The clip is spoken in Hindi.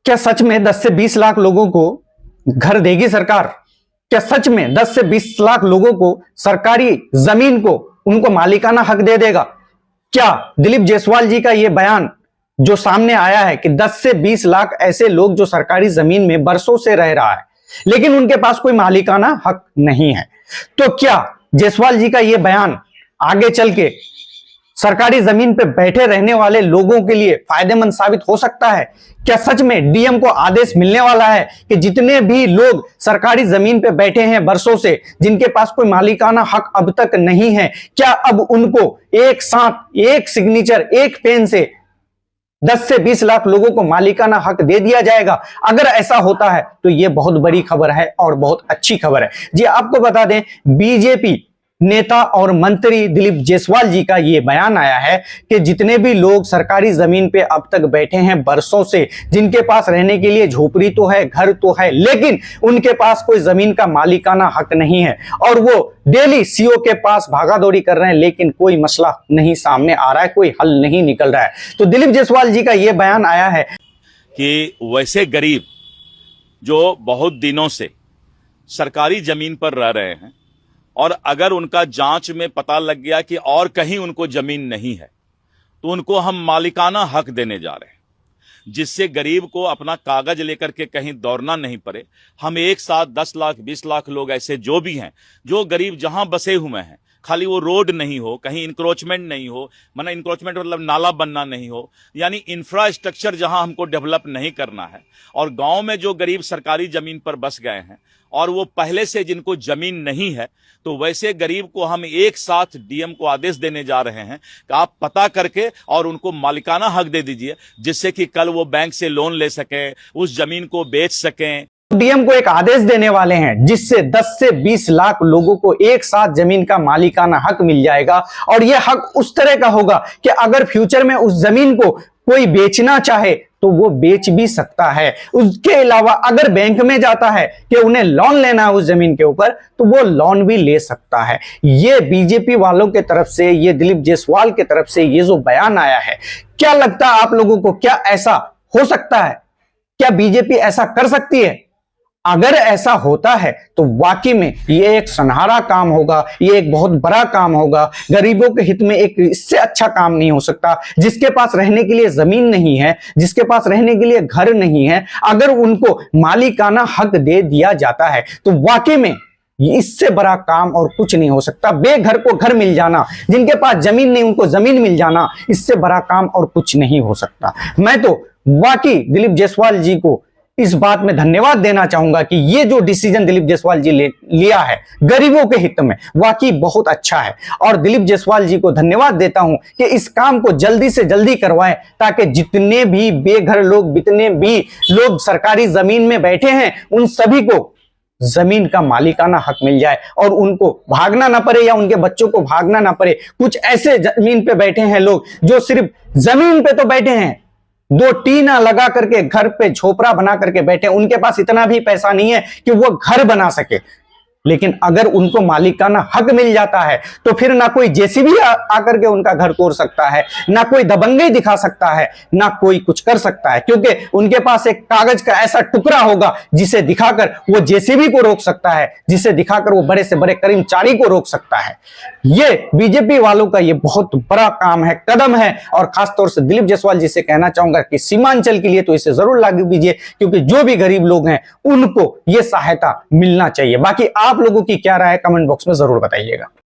क्या सच में 10 से 20 लाख लोगों को घर देगी सरकार? क्या सच में 10 से 20 लाख लोगों को सरकारी जमीन को उनको मालिकाना हक दे देगा? क्या दिलीप जायसवाल जी का यह बयान जो सामने आया है कि 10 से 20 लाख ऐसे लोग जो सरकारी जमीन में बरसों से रह रहा है लेकिन उनके पास कोई मालिकाना हक नहीं है, तो क्या जायसवाल जी का यह बयान आगे चल के सरकारी जमीन पे बैठे रहने वाले लोगों के लिए फायदेमंद साबित हो सकता है? क्या सच में डीएम को आदेश मिलने वाला है कि जितने भी लोग सरकारी जमीन पे बैठे हैं बरसों से, जिनके पास कोई मालिकाना हक अब तक नहीं है, क्या अब उनको एक साथ एक सिग्नेचर एक पेन से 10 से 20 लाख लोगों को मालिकाना हक दे दिया जाएगा? अगर ऐसा होता है तो यह बहुत बड़ी खबर है और बहुत अच्छी खबर है। जी आपको बता दें, बीजेपी नेता और मंत्री दिलीप जायसवाल जी का यह बयान आया है कि जितने भी लोग सरकारी जमीन पे अब तक बैठे हैं बरसों से, जिनके पास रहने के लिए झोपड़ी तो है, घर तो है, लेकिन उनके पास कोई जमीन का मालिकाना हक नहीं है और वो डेली सीओ के पास भागादौड़ी कर रहे हैं, लेकिन कोई मसला नहीं सामने आ रहा है, कोई हल नहीं निकल रहा है। तो दिलीप जायसवाल जी का यह बयान आया है कि वैसे गरीब जो बहुत दिनों से सरकारी जमीन पर रह रहे हैं और अगर उनका जांच में पता लग गया कि और कहीं उनको जमीन नहीं है तो उनको हम मालिकाना हक देने जा रहे हैं, जिससे गरीब को अपना कागज लेकर के कहीं दौड़ना नहीं पड़े। हम एक साथ 10 लाख 20 लाख लोग ऐसे जो भी हैं, जो गरीब जहां बसे हुए हैं, खाली वो रोड नहीं हो, कहीं इंक्रोचमेंट नहीं हो, माना इंक्रोचमेंट मतलब नाला बनना नहीं हो, यानी इंफ्रास्ट्रक्चर जहां हमको डेवलप नहीं करना है। और गांव में जो गरीब सरकारी जमीन पर बस गए हैं और वो पहले से जिनको जमीन नहीं है, तो वैसे गरीब को हम एक साथ डीएम को आदेश देने जा रहे हैं कि आप पता करके और उनको मालिकाना हक दे दीजिए, जिससे कि कल वो बैंक से लोन ले सकें, उस जमीन को बेच सकें। डीएम को एक आदेश देने वाले हैं जिससे 10 से 20 लाख लोगों को एक साथ जमीन का मालिकाना हक मिल जाएगा और यह हक उस तरह का होगा कि अगर फ्यूचर में उस जमीन को कोई बेचना चाहे तो वो बेच भी सकता है। उसके अलावा अगर बैंक में जाता है कि उन्हें लोन लेना है उस जमीन के ऊपर, तो वो लोन भी ले सकता है। ये बीजेपी वालों के तरफ से, ये दिलीप जायसवाल के तरफ से ये जो बयान आया है, क्या लगता है आप लोगों को, क्या ऐसा हो सकता है? क्या बीजेपी ऐसा कर सकती है? अगर ऐसा होता है तो वाकई में ये एक सुनहरा काम होगा, ये एक बहुत बड़ा काम होगा। गरीबों के हित में एक इससे अच्छा काम नहीं हो सकता। जिसके पास रहने के लिए जमीन नहीं है, जिसके पास रहने के लिए घर नहीं है, अगर उनको मालिकाना हक दे दिया जाता है तो वाकई में इससे बड़ा काम और कुछ नहीं हो सकता। बेघर को घर मिल जाना, जिनके पास जमीन नहीं उनको जमीन मिल जाना, इससे बड़ा काम और कुछ नहीं हो सकता। मैं तो वाकई दिलीप जायसवाल जी को इस बात में धन्यवाद देना चाहूंगा कि ये जो डिसीजन दिलीप जायसवाल जी लिया है गरीबों के हित में, वाकई बहुत अच्छा है। और दिलीप जायसवाल जी को धन्यवाद देता हूं कि इस काम को जल्दी से जल्दी करवाएं, ताकि जितने भी बेघर लोग, जितने भी लोग सरकारी जमीन में बैठे हैं, उन सभी को जमीन का मालिकाना हक मिल जाए और उनको भागना ना पड़े या उनके बच्चों को भागना ना पड़े। कुछ ऐसे जमीन पे बैठे हैं लोग जो सिर्फ जमीन पे तो बैठे हैं, 2 टीना लगा करके घर पे झोपड़ा बना करके बैठे, उनके पास इतना भी पैसा नहीं है कि वो घर बना सके। लेकिन अगर उनको मालिकाना हक मिल जाता है तो फिर ना कोई जेसीबी आकर के उनका घर तोड़ सकता है, ना कोई दबंगई दिखा सकता है, ना कोई कुछ कर सकता है, क्योंकि उनके पास एक कागज का ऐसा टुकड़ा होगा जिसे दिखाकर वो जेसीबी को रोक सकता है, जिसे दिखाकर वो बड़े से बड़े कर्मचारी को रोक सकता है। ये बीजेपी वालों का ये बहुत बड़ा काम है, कदम है। और खासतौर से दिलीप जायसवाल जी से कहना चाहूंगा कि सीमांचल के लिए तो इसे जरूर लागू कीजिए, क्योंकि जो भी गरीब लोग हैं उनको ये सहायता मिलना चाहिए। बाकी आप लोगों की क्या राय है, कमेंट बॉक्स में जरूर बताइएगा।